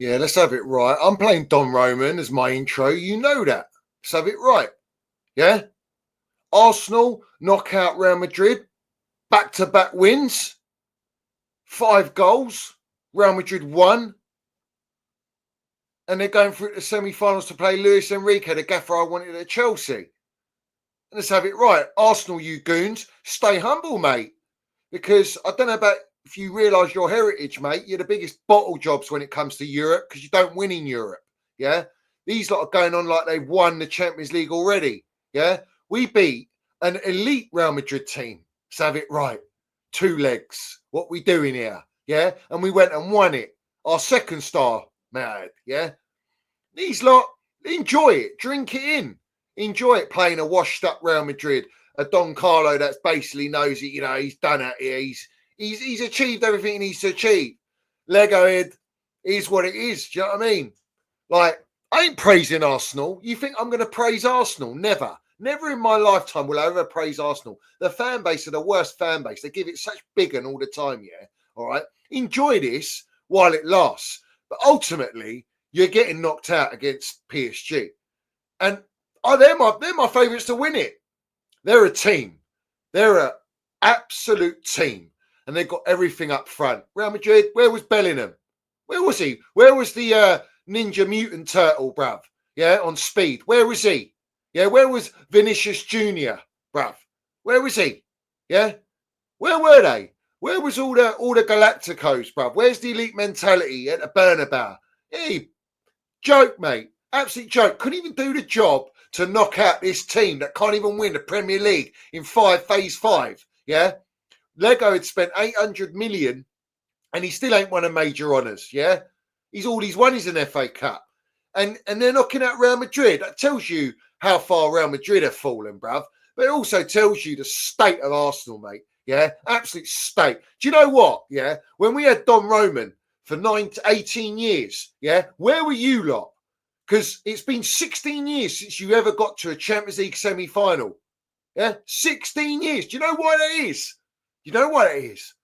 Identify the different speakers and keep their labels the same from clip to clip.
Speaker 1: Yeah, let's have it right. I'm playing Don Roman as my intro. You know that. Let's have it right. Yeah? Arsenal knock out Real Madrid. Back-to-back wins. 5 goals. Real Madrid won. And they're going through the semi-finals to play Luis Enrique, the gaffer I wanted at Chelsea. Let's have it right. Arsenal, you goons, stay humble, mate. Because I don't know about if you realise your heritage, mate. You're the biggest bottle jobs when it comes to Europe because you don't win in Europe. Yeah? These lot are going on like they've won the Champions League already. Yeah? We beat an elite Real Madrid team. Let's have it right. 2 legs. What we doing here? Yeah? And we went and won it. Our second star, mad. Yeah? These lot, enjoy it. Drink it in. Enjoy it playing a washed up Real Madrid. A Don Carlo that's basically knows it, you know, he's done it here. He's achieved everything he needs to achieve. Lego head is what it is. Do you know what I mean? Like, I ain't praising Arsenal. You think I'm going to praise Arsenal? Never. Never in my lifetime will I ever praise Arsenal. The fan base are the worst fan base. They give it such big un all the time, yeah? All right? Enjoy this while it lasts. But ultimately, you're getting knocked out against PSG. And they're my favourites to win it. They're a team. They're an absolute team. And they've got everything up front. Real Madrid, where was Bellingham? Where was he? Where was the Ninja Mutant Turtle, bruv? Yeah, on speed. Where was he? Yeah, where was Vinicius Jr., bruv? Where was he? Yeah? Where were they? Where was all the Galacticos, bruv? Where's the elite mentality at the Bernabeu? Hey, joke, mate. Absolute joke. Couldn't even do the job to knock out this team that can't even win the Premier League in phase 5. Yeah? Lego had spent 800 million and he still ain't won a major honours. Yeah? All he's won is an FA Cup. And they're knocking out Real Madrid. That tells you how far Real Madrid have fallen, bruv. But it also tells you the state of Arsenal, mate. Yeah? Absolute state. Do you know what? Yeah? When we had Don Roman for 18 years, yeah? Where were you lot? Because it's been 16 years since you ever got to a Champions League semi-final. Yeah? 16 years. Do you know why that is? You know why that is?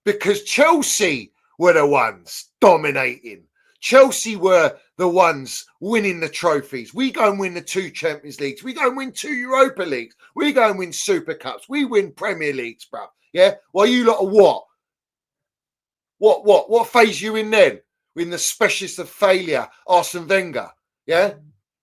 Speaker 1: Because Chelsea were the ones dominating. Chelsea were the ones winning the trophies. We go and win the 2 Champions Leagues. We go and win 2 Europa Leagues. We go and win Super Cups. We win Premier Leagues, bruv. Yeah? Well, you lot are what? What phase you in then? In the specialist of failure, Arsene Wenger. Yeah?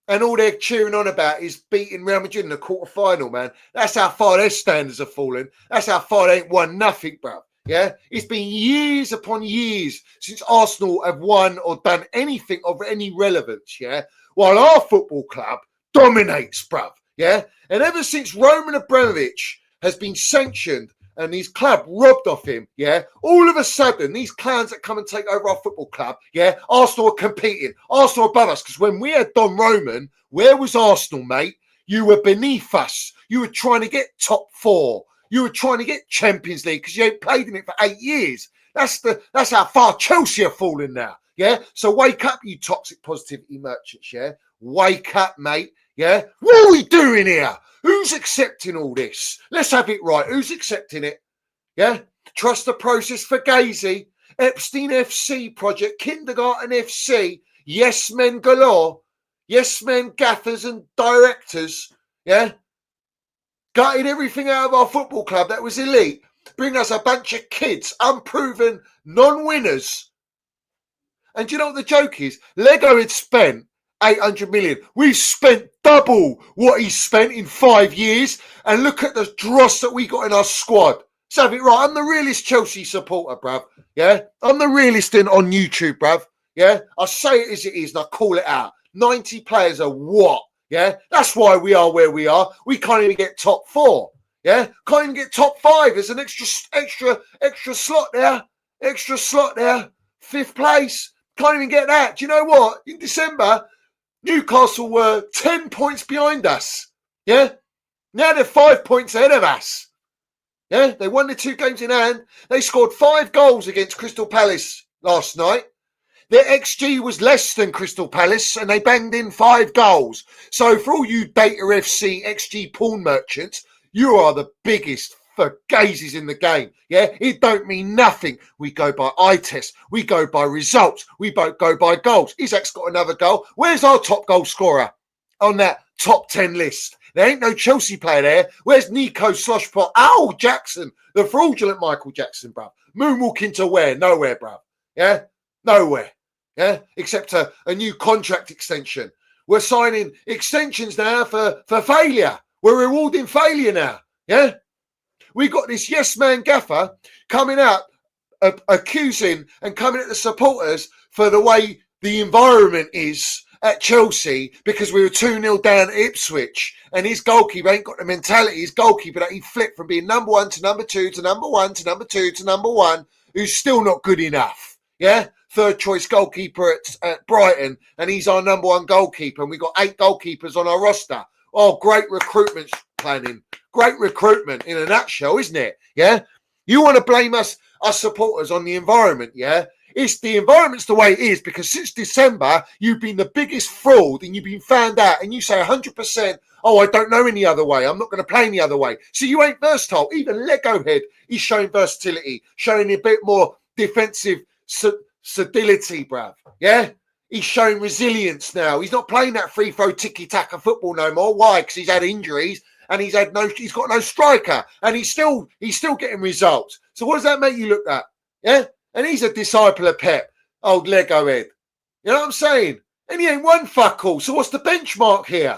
Speaker 1: And all they're cheering on about is beating Real Madrid in the quarter-final, man. That's how far their standards have fallen. That's how far they ain't won nothing, bruv. Yeah? It's been years upon years since Arsenal have won or done anything of any relevance, yeah? While our football club dominates, bruv. Yeah? And ever since Roman Abramovich has been sanctioned and his club robbed off him, yeah, all of a sudden, these clowns that come and take over our football club, yeah, Arsenal are competing. Arsenal above us. Because when we had Don Roman, where was Arsenal, mate? You were beneath us. You were trying to get top 4. You were trying to get Champions League because you ain't played in it for 8 years. That's how far Chelsea are falling now, yeah? So wake up, you toxic positivity merchants, yeah? Wake up, mate, yeah? What are we doing here? Who's accepting all this? Let's have it right. Who's accepting it? Yeah? Trust the process for Gazy, Epstein FC project, Kindergarten FC, yes men galore, yes men gaffers and directors, yeah? Gutted everything out of our football club that was elite. Bring us a bunch of kids, unproven, non-winners. And do you know what the joke is? Lego had spent 800 million. We've spent double what he spent in 5 years. And look at the dross that we got in our squad. So have it right. I'm the realest Chelsea supporter, bruv. Yeah? I'm the realest on YouTube, bruv. Yeah? I say it as it is and I call it out. 90 players are what? Yeah? That's why we are where we are. We can't even get top 4. Yeah? Can't even get top 5. There's an extra slot there. Extra slot there. 5th place. Can't even get that. Do you know what? In December, Newcastle were 10 points behind us. Yeah? Now they're 5 points ahead of us. Yeah? They won the 2 games in hand. They scored 5 goals against Crystal Palace last night. Their XG was less than Crystal Palace and they banged in 5 goals. So for all you Data FC XG porn merchants, you are the biggest for gazes in the game. Yeah, it don't mean nothing. We go by eye test. We go by results. We both go by goals. Isaac's got another goal. Where's our top goal scorer on that top 10 list? There ain't no Chelsea player there. Where's Nico Sloshpot? Ow, Jackson, the fraudulent Michael Jackson, bruv. Moonwalking to where? Nowhere, bruv. Yeah, nowhere. Yeah, except a new contract extension. We're signing extensions now for failure. We're rewarding failure now. Yeah. We got this yes man gaffer coming out accusing and coming at the supporters for the way the environment is at Chelsea because we were 2-0 down at Ipswich and his goalkeeper ain't got the mentality. His goalkeeper that he flipped from being number 1 to number 2 to number 1 to number 2 to number 1, who's still not good enough. Yeah, third choice goalkeeper at Brighton, and he's our number 1 goalkeeper, and we've got 8 goalkeepers on our roster. Oh, great recruitment planning. Great recruitment in a nutshell, isn't it? Yeah. You want to blame us supporters on the environment, yeah? It's the environment's the way it is because since December, you've been the biggest fraud and you've been found out and you say 100%, oh, I don't know any other way. I'm not going to play any other way. So you ain't versatile. Even Lego Head is showing versatility, showing a bit more defensive solidity, bruv. Yeah? He's showing resilience now. He's not playing that free throw tiki-taka football no more. Why? Because he's had injuries. And he's got no striker, and he's still getting results. So what does that make you look at? Yeah, and he's a disciple of Pep, old Lego head. You know what I'm saying? And he ain't won fuck all. So what's the benchmark here?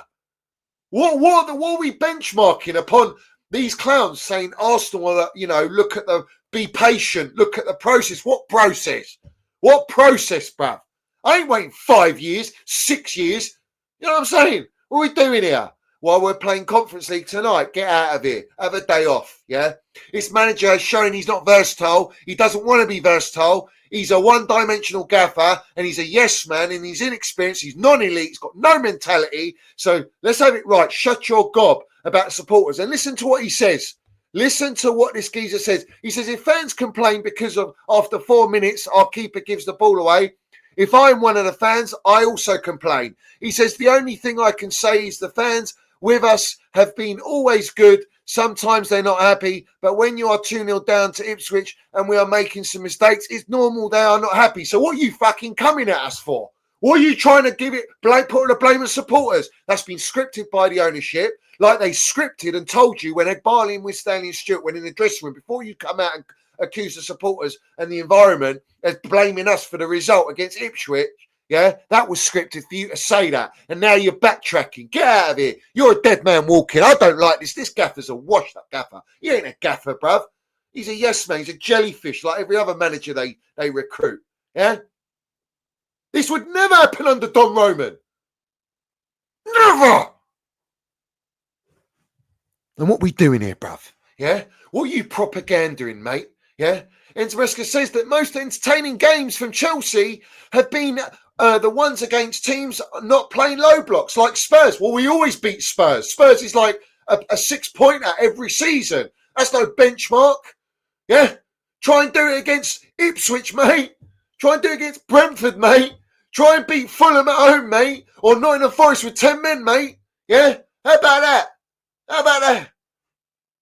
Speaker 1: What are we benchmarking upon these clowns saying Arsenal? Look at be patient. Look at the process. What process? What process, bruv? I ain't waiting 5 years, 6 years. You know what I'm saying? What are we doing here? While we're playing Conference League tonight, get out of here. Have a day off, yeah? This manager has shown he's not versatile. He doesn't want to be versatile. He's a one-dimensional gaffer, and he's a yes man, and he's inexperienced. He's non-elite. He's got no mentality. So let's have it right. Shut your gob about supporters and listen to what he says. Listen to what this geezer says. He says, if fans complain because of after 4 minutes, our keeper gives the ball away, if I'm one of the fans, I also complain. He says, the only thing I can say is the fans with us have been always good. Sometimes they're not happy, but when you are 2-0 down to Ipswich and we are making some mistakes, it's normal they are not happy. So what are you fucking coming at us for? What are you trying to put the blame on supporters? That's been scripted by the ownership, like they scripted and told you when Ed Barley and with Stanley and Stewart went in the dressing room before you come out and accuse the supporters and the environment as blaming us for the result against Ipswich. Yeah, that was scripted for you to say that. And now you're backtracking. Get out of here. You're a dead man walking. I don't like this. This gaffer's a washed up gaffer. He ain't a gaffer, bruv. He's a yes man. He's a jellyfish like every other manager they recruit. Yeah? This would never happen under Don Roman. Never. And what we doing here, bruv? Yeah? What are you propagandaing, mate? Yeah? Enteresca says that most entertaining games from Chelsea have been the ones against teams not playing low blocks like Spurs. Well, we always beat Spurs. Spurs is like a 6-pointer every season. That's no benchmark. Yeah? Try and do it against Ipswich, mate. Try and do it against Brentford, mate. Try and beat Fulham at home, mate. Or Nottingham Forest with 10 men, mate. Yeah? How about that? How about that?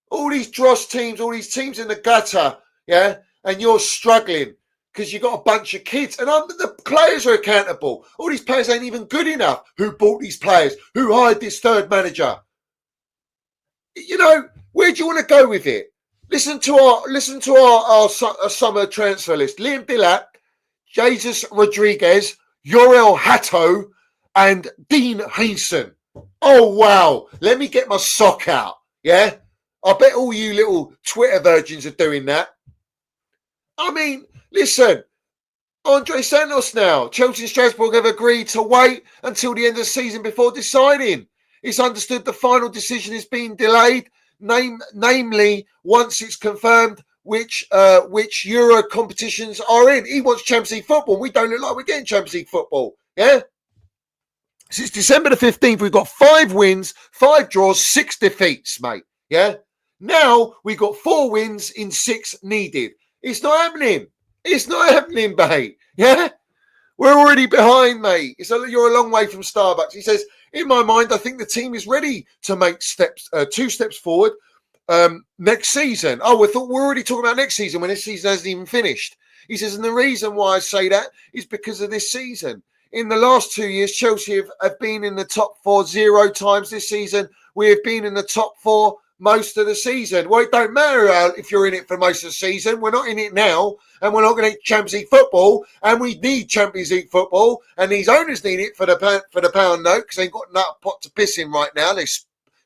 Speaker 1: All these dross teams, all these teams in the gutter, yeah? And you're struggling because you've got a bunch of kids. And the players are accountable. All these players ain't even good enough. Who bought these players? Who hired this third manager? You know, where do you want to go with it? Listen to our summer transfer list. Liam Dillap, Jesus Rodriguez, Yorel Hatto, and Dean Hayson. Oh, wow. Let me get my sock out. Yeah? I bet all you little Twitter virgins are doing that. I mean, listen, Andre Santos now. Chelsea and Strasbourg have agreed to wait until the end of the season before deciding. It's understood the final decision is being delayed, namely once it's confirmed which Euro competitions are in. He wants Champions League football. We don't look like we're getting Champions League football. Yeah? Since December the 15th, we've got 5 wins, 5 draws, 6 defeats, mate. Yeah? Now we've got 4 wins in 6 needed. It's not happening. It's not happening, mate. Yeah? We're already behind, mate. You're a long way from Starbucks. He says, in my mind, I think the team is ready to make two steps forward next season. Oh, I thought we're already talking about next season when this season hasn't even finished. He says, and the reason why I say that is because of this season. In the last 2 years, Chelsea have been in the top 4 0 times this season. We have been in the top 4 most of the season. Well, it don't matter if you're in it for most of the season. We're not in it now, and we're not going to get Champions League football, and we need Champions League football, and these owners need it for the pound note because they've got enough pot to piss in right now. They've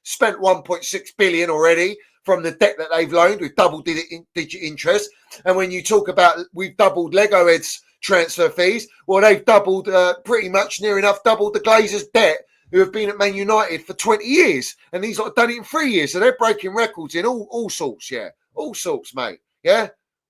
Speaker 1: spent 1.6 billion already from the debt that they've loaned with double-digit interest. And when you talk about we've doubled Lego Heads transfer fees, well, they've doubled pretty much near enough doubled the Glazers' debt, who have been at Man United for 20 years. And these lot have done it in 3 years. So they're breaking records in all sorts, yeah. All sorts, mate. Yeah.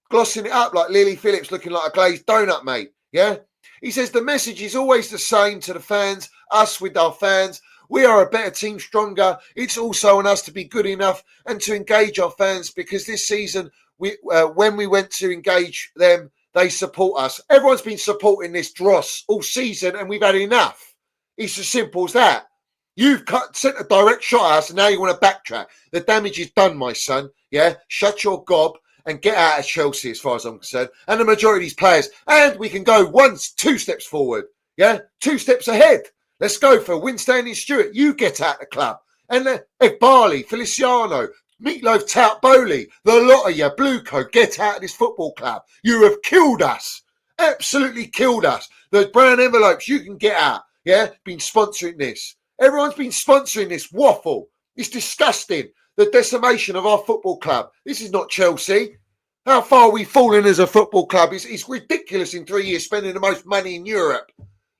Speaker 1: Glossing it up like Lily Phillips looking like a glazed donut, mate. Yeah. He says the message is always the same to the fans, us with our fans. We are a better team, stronger. It's also on us to be good enough and to engage our fans because this season, when we went to engage them, they support us. Everyone's been supporting this dross all season and we've had enough. It's as simple as that. You've sent a direct shot at us and now you want to backtrack. The damage is done, my son. Yeah, shut your gob and get out of Chelsea as far as I'm concerned. And the majority of these players. And we can go 2 steps forward. Yeah, 2 steps ahead. Let's go for Winstanley Stewart. You get out of the club. And Barley, Feliciano, Meatloaf, Tout, Bowley, the lot of you, Blue Coat, get out of this football club. You have killed us. Absolutely killed us. The brown envelopes, you can get out. Yeah, been sponsoring this. Everyone's been sponsoring this waffle. It's disgusting. The decimation of our football club. This is not Chelsea. How far are we fallen as a football club? It's ridiculous in 3 years spending the most money in Europe.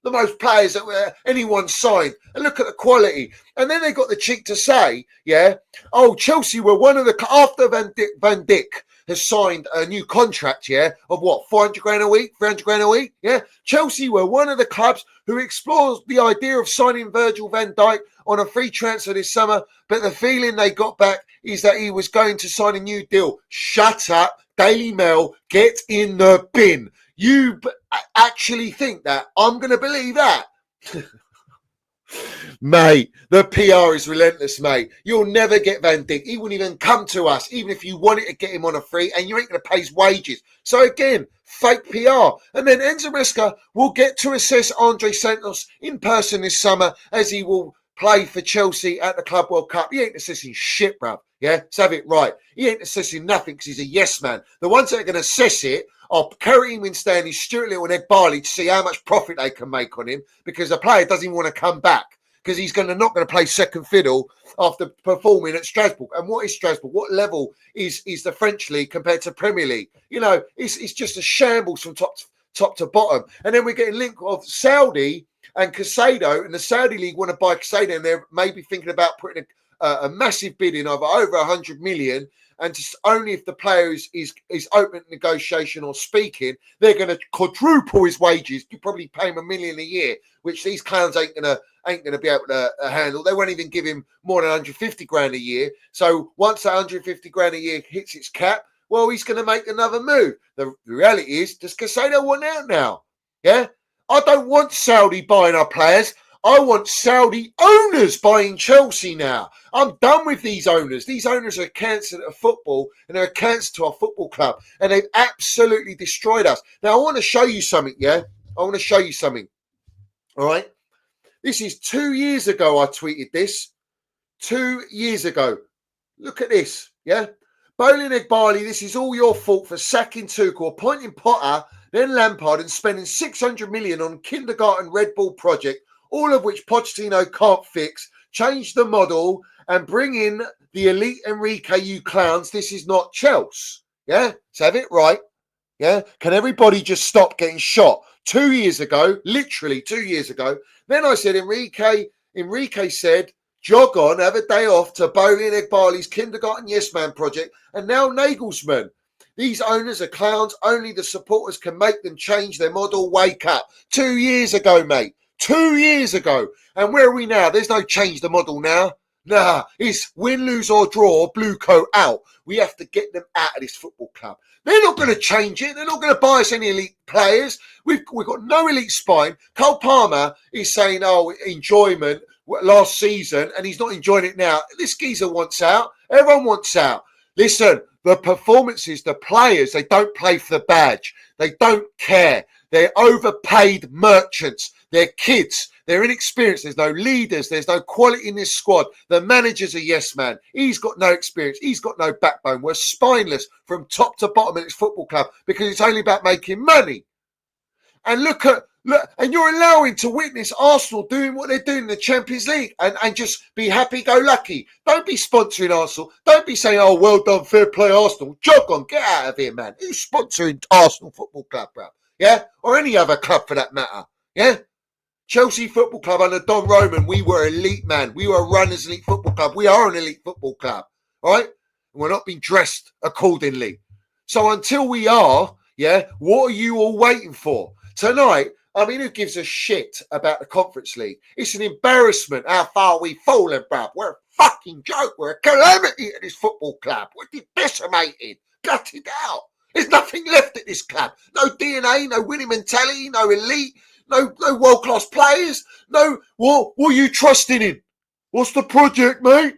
Speaker 1: The most players that anyone signed. And look at the quality. And then they got the cheek to say, yeah, oh, Chelsea were one of the... After Van Dijk has signed a new contract, yeah, of what, 400 grand a week, 300 grand a week, yeah? Chelsea were one of the clubs who explored the idea of signing Virgil van Dijk on a free transfer this summer, but the feeling they got back is that he was going to sign a new deal. Shut up, Daily Mail, get in the bin. You actually think that? I'm going to believe that. Mate, the PR is relentless, mate. You'll never get Van Dijk. He wouldn't even come to us, even if you wanted to get him on a free, and you ain't going to pay his wages. So again, fake PR. And then Enzo Maresca will get to assess Andre Santos in person this summer as he will play for Chelsea at the Club World Cup. He ain't assessing shit, bruv. Yeah, let's have it right. He ain't assessing nothing because he's a yes man. The ones that are going to assess it are Kerry Winstanley, Stuart Little and Ed Barley to see how much profit they can make on him because the player doesn't even want to come back because he's not going to play second fiddle after performing at Strasbourg. And what is Strasbourg? What level is the French league compared to Premier League? You know, it's just a shambles from top to bottom. And then we're getting link of Saudi and Casado, and the Saudi league want to buy Casado, and they're maybe thinking about putting a massive bid in of over 100 million. And just only if the player is open to negotiation or speaking, they're going to quadruple his wages. You probably pay him $1 million a year, which these clowns ain't gonna be able to handle. They won't even give him more than 150 grand a year. So once that 150 grand a year hits its cap, well, he's going to make another move. The reality is, does Casado want out now? Yeah, I don't want Saudi buying our players. I want Saudi owners buying Chelsea now. I'm done with these owners. These owners are cancer of football and they're a cancer to our football club. And they've absolutely destroyed us. Now, I want to show you something, yeah? I want to show you something. All right? This is 2 years ago I tweeted this. 2 years ago. Look at this, yeah? Bowling Egg Barley, this is all your fault for sacking Tuchel, appointing Potter, then Lampard and spending 600 million on kindergarten Red Bull project, all of which Pochettino can't fix. Change the model and bring in the elite Enrique, you clowns. This is not Chelsea. Yeah? Let's have it right. Yeah? Can everybody just stop getting shot? 2 years ago, literally 2 years ago. Then I said, Enrique said, jog on, have a day off to Bowling Egg Barley's kindergarten yes man project. And now Nagelsmann. These owners are clowns. Only the supporters can make them change their model. Wake up. 2 years ago, mate. 2 years ago. And where are we now? There's no change the model now. Nah, it's win, lose or draw, blue coat out. We have to get them out of this football club. They're not going to change it. They're not going to buy us any elite players. We've got no elite spine. Cole Palmer is saying, oh, enjoyment last season, and he's not enjoying it now. This geezer wants out. Everyone wants out. Listen, the performances, the players, they don't play for the badge. They don't care. They're overpaid merchants. They're kids. They're inexperienced. There's no leaders. There's no quality in this squad. The manager's a yes man. He's got no experience. He's got no backbone. We're spineless from top to bottom in this football club because it's only about making money. And look, and you're allowing to witness Arsenal doing what they're doing in the Champions League and just be happy-go-lucky. Don't be sponsoring Arsenal. Don't be saying, oh, well done, fair play, Arsenal. Jog on, get out of here, man. Who's sponsoring Arsenal Football Club, bro? Yeah? Or any other club for that matter. Yeah? Chelsea Football Club under Don Roman, we were elite, man. We were run as an elite football club. We are an elite football club, all right? And we're not being dressed accordingly. So until we are, yeah, what are you all waiting for? Tonight, I mean, who gives a shit about the Conference League? It's an embarrassment how far we've fallen, bruv. We're a fucking joke. We're a calamity at this football club. We're decimated, gutted out. There's nothing left at this club. No DNA, no winning mentality, no elite, no world-class players. No, what are you trusting in? What's the project, mate?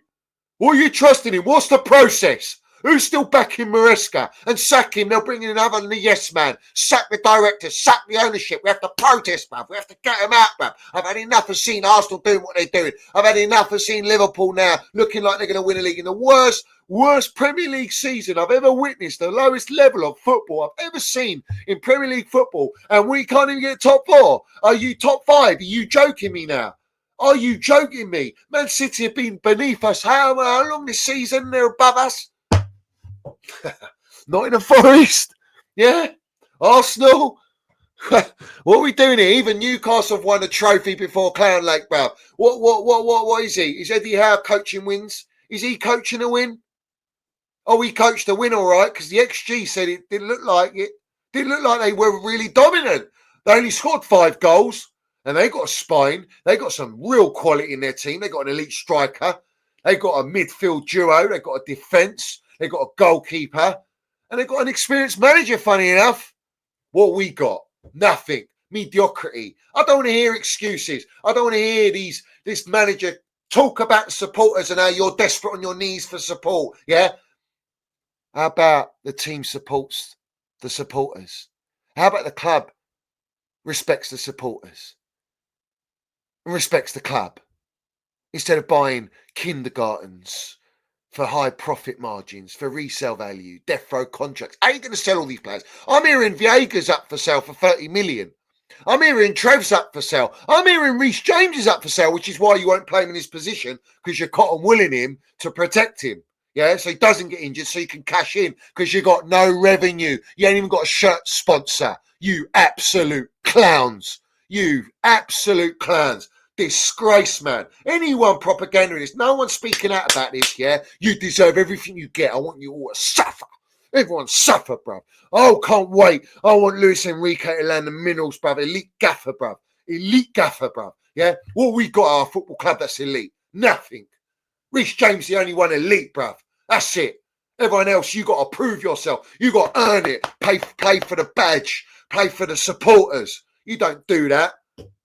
Speaker 1: What are you trusting in? What's the process? Who's still backing Maresca? And sack him. They'll bring in another yes man. Sack the director. Sack the ownership. We have to protest, bruv. We have to get them out, bruv. I've had enough of seeing Arsenal doing what they're doing. I've had enough of seeing Liverpool now looking like they're going to win a league in the worst Premier League season I've ever witnessed. The lowest level of football I've ever seen in Premier League football. And we can't even get top 4. Are you top 5? Are you joking me now? Are you joking me? Man City have been beneath us. How long this season? They're above us. Not in the Forest. Yeah. Arsenal. What are we doing here? Even Newcastle have won a trophy before Clown Lake, bro. What is he? Is Eddie Howe coaching wins? Is he coaching a win? Oh, he coached a win, all right, because the XG said it didn't look like it. Didn't look like they were really dominant. They only scored 5 goals, and they got a spine. They got some real quality in their team. They got an elite striker. They got a midfield duo. They got a defence. They got a goalkeeper. And they got an experienced manager, funny enough. What we got? Nothing. Mediocrity. I don't want to hear excuses. I don't want to hear this manager talk about the supporters and how you're desperate on your knees for support. Yeah? How about the team supports the supporters? How about the club respects the supporters and respects the club instead of buying kindergartens for high profit margins, for resale value, death row contracts? How are you going to sell all these players? I'm hearing Viega's up for sale for 30 million. I'm hearing Trev's up for sale. I'm hearing Reece James is up for sale, which is why you won't play him in his position, because you're cotton wooling him to protect him. Yeah, so he doesn't get injured, so you can cash in because you got no revenue. You ain't even got a shirt sponsor. You absolute clowns. You absolute clowns. Disgrace, man. Anyone propaganda this, no one's speaking out about this, yeah? You deserve everything you get. I want you all to suffer. Everyone suffer, bruv. Oh, can't wait. I want Luis Enrique to land the minerals, bruv. Elite gaffer, bruv. Elite gaffer, bruv. Yeah? What we got at our football club that's elite? Nothing. Reece James the only one elite, bruv. That's it. Everyone else, you got to prove yourself. You got to earn it. Play for the badge. Play for the supporters. You don't do that.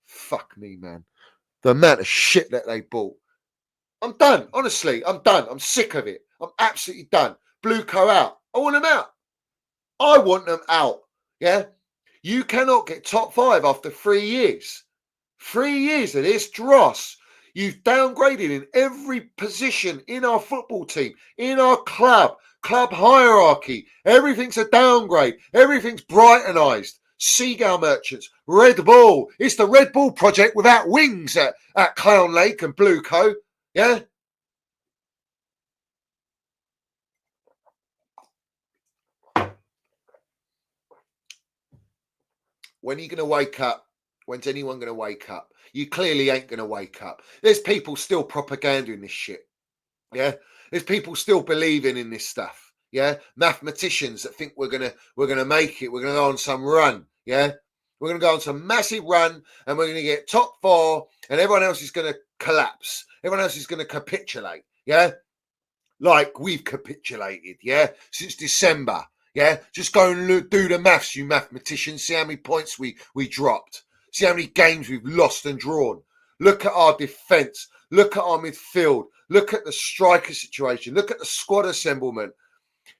Speaker 1: Fuck me, man. The amount of shit that they bought. I'm done. Honestly, I'm done. I'm sick of it. I'm absolutely done. Blueco out. I want them out. I want them out. Yeah? You cannot get top 5 after 3 years. 3 years of this dross. You've downgraded in every position in our football team, in our club hierarchy. Everything's a downgrade. Everything's Brightonized. Seagull Merchants, Red Bull. It's the Red Bull project without wings at Clown Lake and Blueco. Yeah? When are you going to wake up? When's anyone going to wake up? You clearly ain't going to wake up. There's people still propaganding this shit. Yeah? There's people still believing in this stuff. Yeah? Mathematicians that think we're gonna make it. We're going to go on some run. Yeah? We're going to go on some massive run and we're going to get top 4 and everyone else is going to collapse. Everyone else is going to capitulate. Yeah. Like we've capitulated. Yeah. Since December. Yeah. Just go and do the maths, you mathematicians. See how many points we dropped. See how many games we've lost and drawn. Look at our defence. Look at our midfield. Look at the striker situation. Look at the squad assemblement.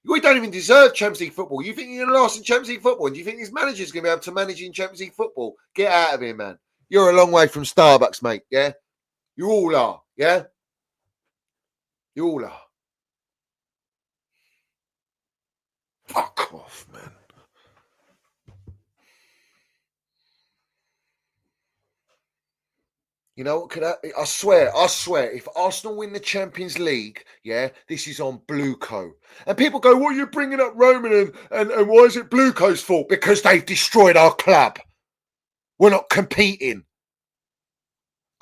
Speaker 1: We don't even deserve Champions League football. You think you're going to last in Champions League football? And do you think this manager's going to be able to manage in Champions League football? Get out of here, man. You're a long way from Starbucks, mate. Yeah? You all are. Yeah? You all are. Fuck off, man. You know what could happen? I swear, if Arsenal win the Champions League, yeah, this is on Blueco. And people go, what are you bringing up Roman and why is it Blueco's fault? Because they've destroyed our club. We're not competing.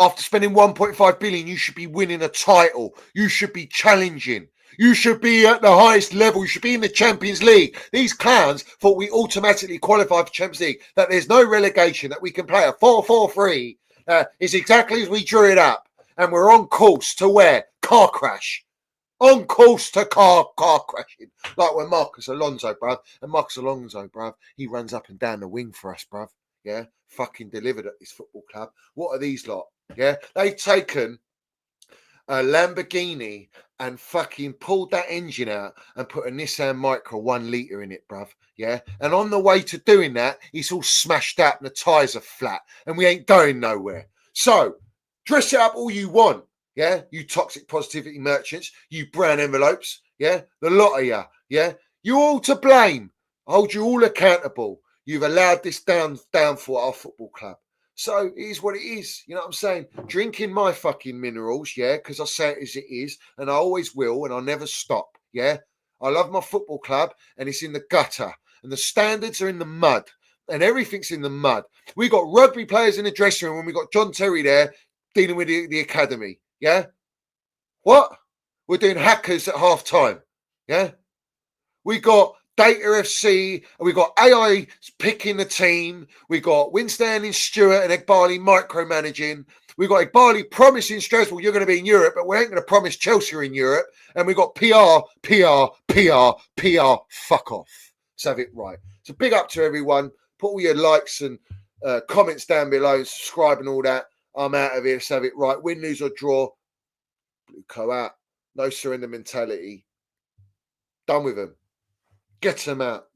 Speaker 1: After spending 1.5 billion, you should be winning a title. You should be challenging. You should be at the highest level. You should be in the Champions League. These clowns thought we automatically qualified for Champions League, that there's no relegation, that we can play a 4-4-3. It's exactly as we drew it up. And we're on course to where? Car crash. On course to car crashing. Like when Marcus Alonso, bruv. And Marcus Alonso, bruv, he runs up and down the wing for us, bruv. Yeah? Fucking delivered at this football club. What are these lot? Yeah? They've taken a Lamborghini and fucking pulled that engine out and put a Nissan Micra 1 litre in it, bruv. Yeah? And on the way to doing that, it's all smashed up and the tyres are flat and we ain't going nowhere. So, dress it up all you want. Yeah? You toxic positivity merchants, you brown envelopes. Yeah? The lot of you. Yeah? You're all to blame. I hold you all accountable. You've allowed this downfall at our football club. So it is what it is. You know what I'm saying? Drinking my fucking minerals, yeah, because I say it as it is, and I always will, and I'll never stop, yeah? I love my football club, and it's in the gutter, and the standards are in the mud, and everything's in the mud. We got rugby players in the dressing room, and we got John Terry there dealing with the academy, yeah? What? We're doing hackers at half time, yeah? We got Data FC, and we got AI picking the team. We got Winston and Stewart and Egbali micromanaging. We got Egbali promising Strasbourg you're going to be in Europe, but we ain't going to promise Chelsea are in Europe. And we got PR. Fuck off. Let's have it right. So big up to everyone. Put all your likes and comments down below and subscribe and all that. I'm out of here. Let's have it right. Win, lose or draw. Blueco out. No surrender mentality. Done with them. Get them out.